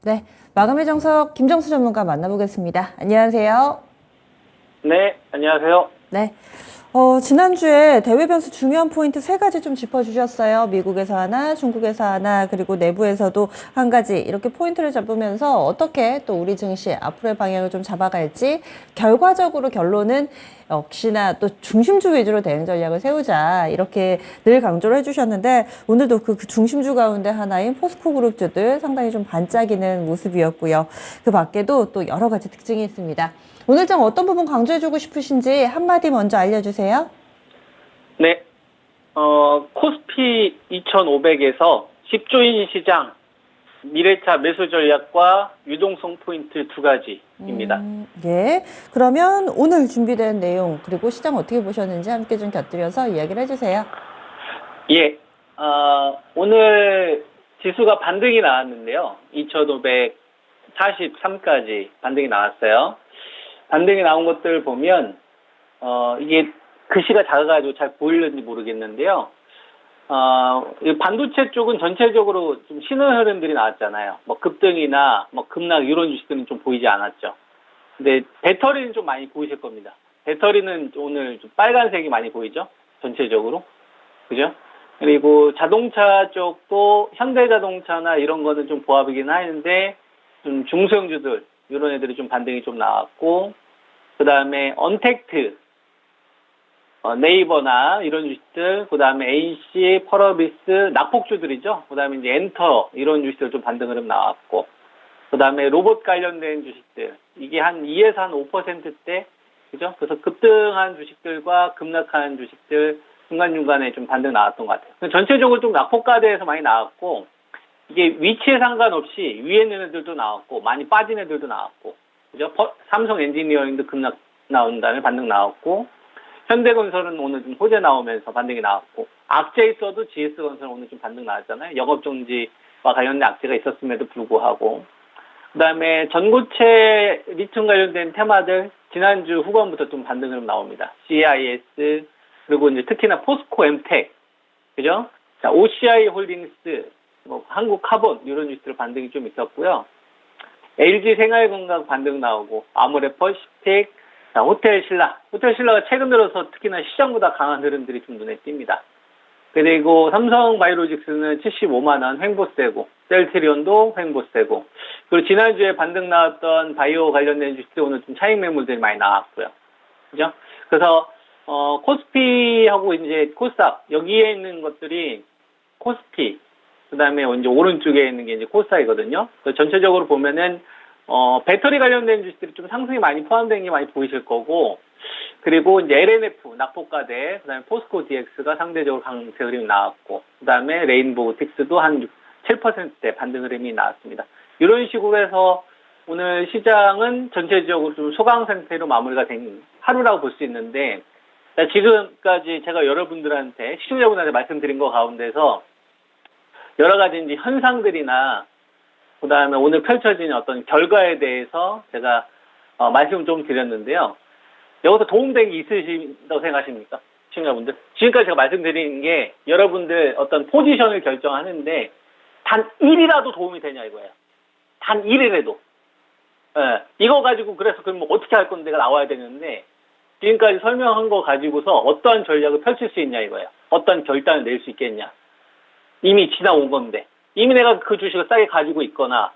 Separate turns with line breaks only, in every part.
네, 마감의 정석 김정수 전문가 만나보겠습니다. 안녕하세요.
네, 안녕하세요.
네, 지난주에 대외 변수 중요한 포인트 세 가지 좀 짚어주셨어요. 미국에서 하나, 중국에서 하나, 그리고 내부에서도 한 가지 이렇게 포인트를 잡으면서 어떻게 또 우리 증시 앞으로의 방향을 좀 잡아갈지 결과적으로 결론은 역시나 또 중심주 위주로 대응 전략을 세우자 이렇게 늘 강조를 해주셨는데 오늘도 그 중심주 가운데 하나인 포스코 그룹주들 상당히 좀 반짝이는 모습이었고요. 그 밖에도 또 여러 가지 특징이 있습니다. 오늘장 어떤 부분 강조해주고 싶으신지 한마디 먼저 알려주세요.
네, 코스피 2500에서 10조인 시장, 미래차 매수 전략과 유동성 포인트 두 가지입니다.
예. 그러면 오늘 준비된 내용, 그리고 시장 어떻게 보셨는지 함께 좀 곁들여서 이야기를 해주세요.
예, 오늘 지수가 반등이 나왔는데요. 2543까지 반등이 나왔어요. 반등이 나온 것들 보면, 이게 글씨가 작아가지고 잘 보이는지 모르겠는데요. 이 반도체 쪽은 전체적으로 좀 신호 흐름들이 나왔잖아요. 뭐 급등이나 뭐 급락 이런 주식들은 좀 보이지 않았죠. 근데 배터리는 좀 많이 보이실 겁니다. 배터리는 오늘 좀 빨간색이 많이 보이죠? 전체적으로. 그죠? 그리고 자동차 쪽도 현대자동차나 이런 거는 좀 보합이긴 하는데 좀 중소형주들 이런 애들이 좀 반등이 좀 나왔고, 그 다음에 언택트, 네이버나 이런 주식들, 그 다음에 AC, 펄어비스, 낙폭주들이죠. 그 다음에 이제 엔터 이런 주식들 좀 반등 흐름 나왔고, 그 다음에 로봇 관련된 주식들, 이게 한 2에서 한 5%대, 그죠? 그래서 급등한 주식들과 급락한 주식들 중간중간에 좀 반등 나왔던 것 같아요. 전체적으로 좀 낙폭가대에서 많이 나왔고, 이게 위치에 상관없이 위에 있는 애들도 나왔고, 많이 빠진 애들도 나왔고, 그죠? 삼성 엔지니어링도 급락 나온 다음에 반등 나왔고, 현대건설은 오늘 좀 호재 나오면서 반등이 나왔고, 악재 있어도 GS건설은 오늘 좀 반등 나왔잖아요. 영업정지와 관련된 악재가 있었음에도 불구하고. 그 다음에 전고체 리튬 관련된 테마들 지난주 후반부터 좀 반등 흐름 나옵니다. CIS, 그리고 이제 특히나 포스코 엠텍, 그죠? 자, OCI 홀딩스, 뭐 한국 카본 이런 주식들 반등이 좀 있었고요. LG 생활건강 반등 나오고, 아모레퍼, 시텍, 자, 호텔신라가 최근 들어서 특히나 시장보다 강한 흐름들이 좀 눈에 띕니다. 그리고 삼성바이오로직스는 75만 원 횡보세고, 셀트리온도 횡보세고, 그리고 지난주에 반등 나왔던 바이오 관련된 주식들 오늘 좀 차익 매물들이 많이 나왔고요. 그죠? 그래서 코스피하고 이제 코스닥 여기에 있는 것들이 코스피, 그다음에 이제 오른쪽에 있는 게 이제 코스닥이거든요. 전체적으로 보면은 배터리 관련된 주식들이 좀 상승이 많이 포함된 게 많이 보이실 거고, 그리고 이제 LNF, 낙폭가대, 그 다음에 포스코 DX가 상대적으로 강세 흐름이 나왔고, 그 다음에 레인보우틱스도 한 7%대 반등 흐름이 나왔습니다. 이런 식으로 해서 오늘 시장은 전체적으로 좀 소강 상태로 마무리가 된 하루라고 볼 수 있는데, 지금까지 제가 여러분들한테, 시청자분들한테 말씀드린 것 가운데서 여러 가지 이제 현상들이나 그 다음에 오늘 펼쳐진 어떤 결과에 대해서 제가 말씀을 좀 드렸는데요. 여기서 도움된 게 있으신다고 생각하십니까? 시청자분들? 지금까지 제가 말씀드린 게 여러분들 어떤 포지션을 결정하는데 단 1이라도 도움이 되냐 이거예요. 단 1이라도. 예, 이거 가지고 그래서 그럼 뭐 어떻게 할 건데가 나와야 되는데 지금까지 설명한 거 가지고서 어떠한 전략을 펼칠 수 있냐 이거예요. 어떤 결단을 낼 수 있겠냐. 이미 지나온 건데. 이미 내가 그 주식을 싸게 가지고 있거나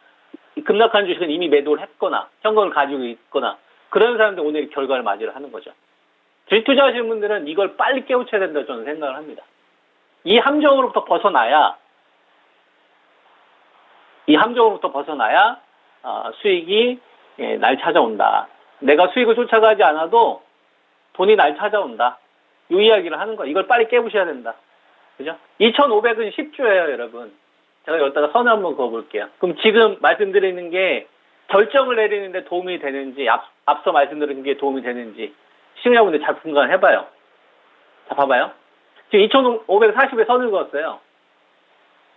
급락한 주식은 이미 매도를 했거나 현금을 가지고 있거나 그런 사람들 오늘 결과를 맞이를 하는 거죠. 주식 투자하시는 분들은 이걸 빨리 깨우쳐야 된다고 저는 생각을 합니다. 이 함정으로부터 벗어나야 수익이 날 찾아온다. 내가 수익을 쫓아가지 않아도 돈이 날 찾아온다. 이 이야기를 하는 거야. 이걸 빨리 깨부셔야 된다. 그죠? 2,500은 10조예요, 여러분. 제가 여기다가 선을 한번 그어볼게요. 그럼 지금 말씀드리는 게 결정을 내리는데 도움이 되는지, 앞서 말씀드린 게 도움이 되는지, 시청자분들 잘 분간해봐요. 자, 봐봐요. 지금 2,540에 선을 그었어요.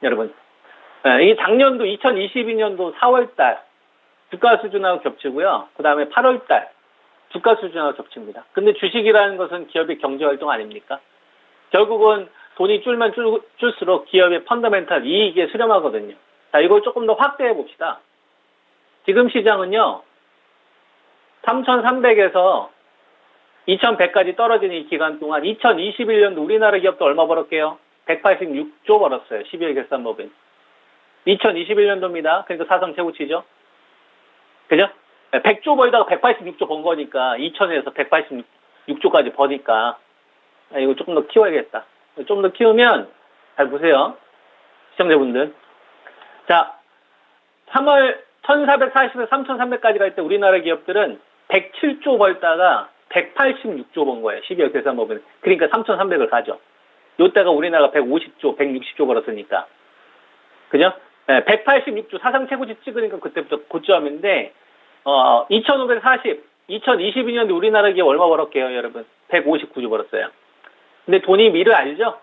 여러분. 이게 작년도 2022년도 4월달 주가 수준하고 겹치고요. 그 다음에 8월달 주가 수준하고 겹칩니다. 근데 주식이라는 것은 기업의 경제활동 아닙니까? 결국은 돈이 줄수록 기업의 펀더멘탈 이익에 수렴하거든요. 자, 이걸 조금 더 확대해 봅시다. 지금 시장은요, 3,300에서 2,100까지 떨어지는 이 기간 동안 2021년도 우리나라 기업도 얼마 벌었게요? 186조 벌었어요. 12월 결산법인. 2021년도입니다. 그러니까 사상 최고치죠. 그죠? 100조 벌다가 186조 번 거니까 2,000에서 186조까지 버니까 이거 조금 더 키워야겠다. 좀 더 키우면 잘 보세요. 시청자분들. 자, 3월 1,440에서 3,300까지 갈 때 우리나라 기업들은 107조 벌다가 186조 번 거예요. 12월 결산법인. 그러니까 3,300을 가죠. 요때가 우리나라가 150조, 160조 벌었으니까. 그죠? 186조 사상 최고치 찍으니까 그때부터 고점인데, 2,540, 2022년도 우리나라 기업 얼마 벌었게요, 여러분? 159조 벌었어요. 근데 돈이 미를 알죠?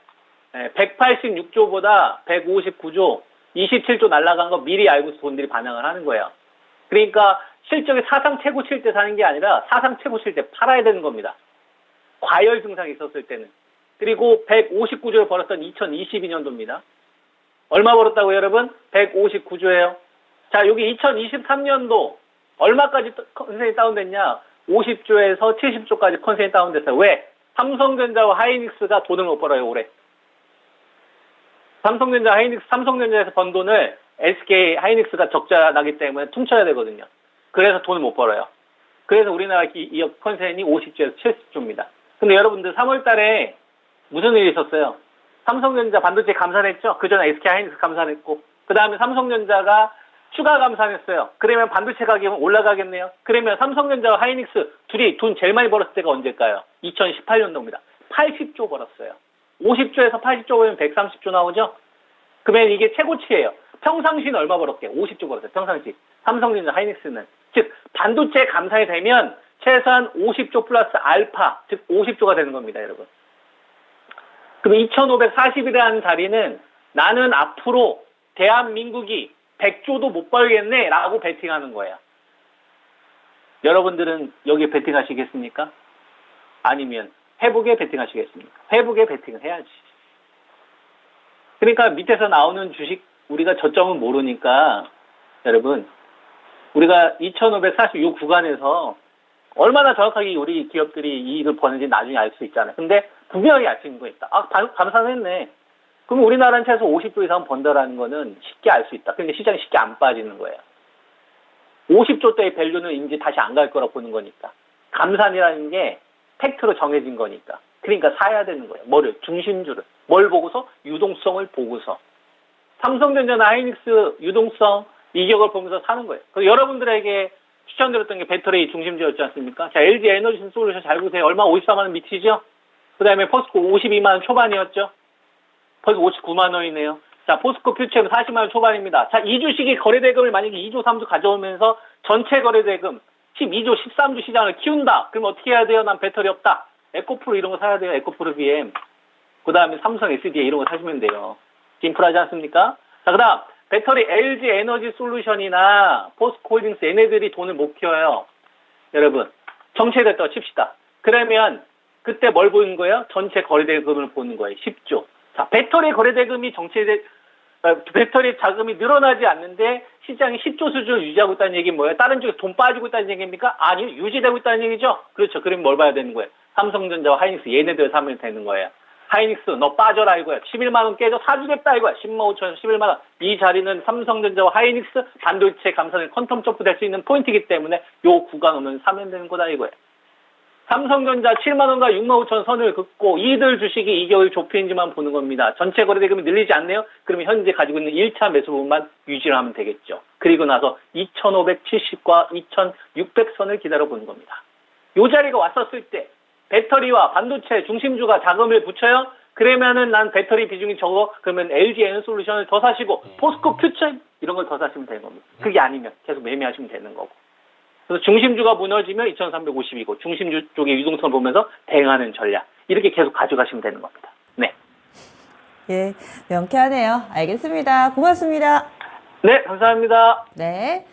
186조보다 159조, 27조 날라간 거 미리 알고서 돈들이 반항을 하는 거예요. 그러니까 실적이 사상 최고치일 때 사는 게 아니라 사상 최고치일 때 팔아야 되는 겁니다. 과열 증상이 있었을 때는. 그리고 159조를 벌었던 2022년도입니다. 얼마 벌었다고요, 여러분? 159조예요. 자, 여기 2023년도 얼마까지 컨센이 다운됐냐? 50조에서 70조까지 컨센이 다운됐어요. 왜? 삼성전자와 하이닉스가 돈을 못 벌어요, 올해. 삼성전자, 하이닉스, 삼성전자에서 번 돈을 SK 하이닉스가 적자 나기 때문에 퉁쳐야 되거든요. 그래서 돈을 못 벌어요. 그래서 우리나라 기업 컨센이 50조에서 70조입니다. 근데 여러분들 3월 달에 무슨 일이 있었어요? 삼성전자 반도체 감산했죠? 그 전에 SK 하이닉스 감산했고, 그 다음에 삼성전자가 추가 감산했어요. 그러면 반도체 가격은 올라가겠네요. 그러면 삼성전자와 하이닉스 둘이 돈 제일 많이 벌었을 때가 언제일까요? 2018년도입니다. 80조 벌었어요. 50조에서 80조 벌면 130조 나오죠? 그러면 이게 최고치예요. 평상시는 얼마 벌었게? 50조 벌었어요. 평상시. 삼성전자, 하이닉스는. 즉 반도체 감산이 되면 최소한 50조 플러스 알파, 즉 50조가 되는 겁니다, 여러분. 그럼 2540이라는 자리는 나는 앞으로 대한민국이 100조도 못 벌겠네 라고 베팅하는 거예요. 여러분들은 여기에 베팅하시겠습니까? 아니면 회복에 베팅하시겠습니까? 회복에 베팅을 해야지. 그러니까 밑에서 나오는 주식 우리가 저점은 모르니까 여러분 우리가 2540 구간에서 얼마나 정확하게 우리 기업들이 이익을 버는지 나중에 알 수 있잖아요. 근데 분명히 알 수 있는 거 있다. 아, 감산했네. 그럼 우리나라는 최소 50조 이상 번다라는 거는 쉽게 알 수 있다. 근데 시장이 쉽게 안 빠지는 거예요. 50조 대의 밸류는 이제 다시 안 갈 거라 보는 거니까. 감산이라는 게 팩트로 정해진 거니까. 그러니까 사야 되는 거예요. 뭐를? 중심주를. 뭘 보고서? 유동성을 보고서. 삼성전자나 하이닉스 유동성, 이격을 보면서 사는 거예요. 그래서 여러분들에게 추천드렸던 게 배터리 중심주였지 않습니까? 자, LG 에너지 솔루션 잘 보세요. 얼마? 54만 원 밑이죠? 그 다음에 포스코 52만 원 초반이었죠? 벌써 59만 원이네요. 자, 포스코 퓨처는 40만 원 초반입니다. 자, 이 주식이 거래대금을 만약에 2조, 3조 가져오면서 전체 거래대금 12조, 13조 시장을 키운다. 그럼 어떻게 해야 돼요? 난 배터리 없다. 에코프로 이런 거 사야 돼요. 에코프로 BM. 그 다음에 삼성 SDA 이런 거 사시면 돼요. 인프라지 않습니까? 자, 그 다음 배터리 LG 에너지 솔루션이나 포스코 홀딩스 얘네들이 돈을 못 키워요. 여러분, 정체됐다고 칩시다. 그러면 그때 뭘 보는 거예요? 전체 거래대금을 보는 거예요. 10조. 자, 배터리 거래대금이 배터리 자금이 늘어나지 않는데 시장이 10조 수준을 유지하고 있다는 얘기는 뭐예요? 다른 쪽에 돈 빠지고 있다는 얘기입니까? 아니요. 유지되고 있다는 얘기죠? 그렇죠. 그럼 뭘 봐야 되는 거예요? 삼성전자와 하이닉스 얘네들 사면 되는 거예요. 하이닉스 너 빠져라 이거야. 11만 원 깨져 사주겠다 이거야. 10만 5천 원 11만 원. 이 자리는 삼성전자와 하이닉스 반도체 감산을 퀀텀 점프 될 수 있는 포인트이기 때문에 요 구간 오면 사면 되는 거다 이거예요. 삼성전자 7만 원과 6만 5천 선을 긋고 이들 주식이 이격을 좁히는지만 보는 겁니다. 전체 거래대금이 늘리지 않네요. 그러면 현재 가지고 있는 1차 매수 부분만 유지를 하면 되겠죠. 그리고 나서 2,570과 2,600선을 기다려 보는 겁니다. 요 자리가 왔었을 때 배터리와 반도체 중심주가 자금을 붙여요. 그러면은 난 배터리 비중이 적어. 그러면 LG 에너솔루션을 더 사시고 포스코 퓨처 이런 걸 더 사시면 되는 겁니다. 그게 아니면 계속 매매하시면 되는 거고. 그래서 중심주가 무너지면 2,350이고 중심주 쪽의 유동성을 보면서 대응하는 전략. 이렇게 계속 가져가시면 되는 겁니다. 네.
예, 명쾌하네요. 알겠습니다. 고맙습니다.
네, 감사합니다.
네.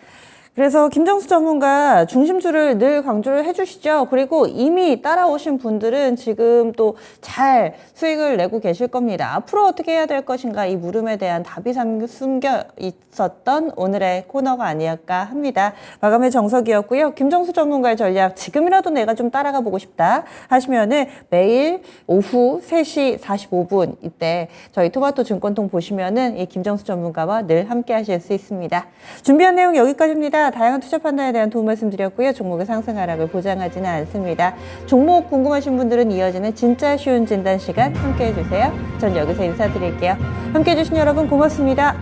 그래서 김정수 전문가 중심주를 늘 강조를 해주시죠. 그리고 이미 따라오신 분들은 지금 또 잘 수익을 내고 계실 겁니다. 앞으로 어떻게 해야 될 것인가, 이 물음에 대한 답이 숨겨 있었던 오늘의 코너가 아니었까 합니다. 마감의 정석이었고요. 김정수 전문가의 전략, 지금이라도 내가 좀 따라가 보고 싶다 하시면은 매일 오후 3시 45분 이때 저희 토마토 증권통 보시면은 이 김정수 전문가와 늘 함께 하실 수 있습니다. 준비한 내용 여기까지입니다. 다양한 투자 판단에 대한 도움 말씀드렸고요. 종목의 상승 하락을 보장하지는 않습니다. 종목 궁금하신 분들은 이어지는 진짜 쉬운 진단 시간 함께 해주세요. 전 여기서 인사드릴게요. 함께 해주신 여러분 고맙습니다.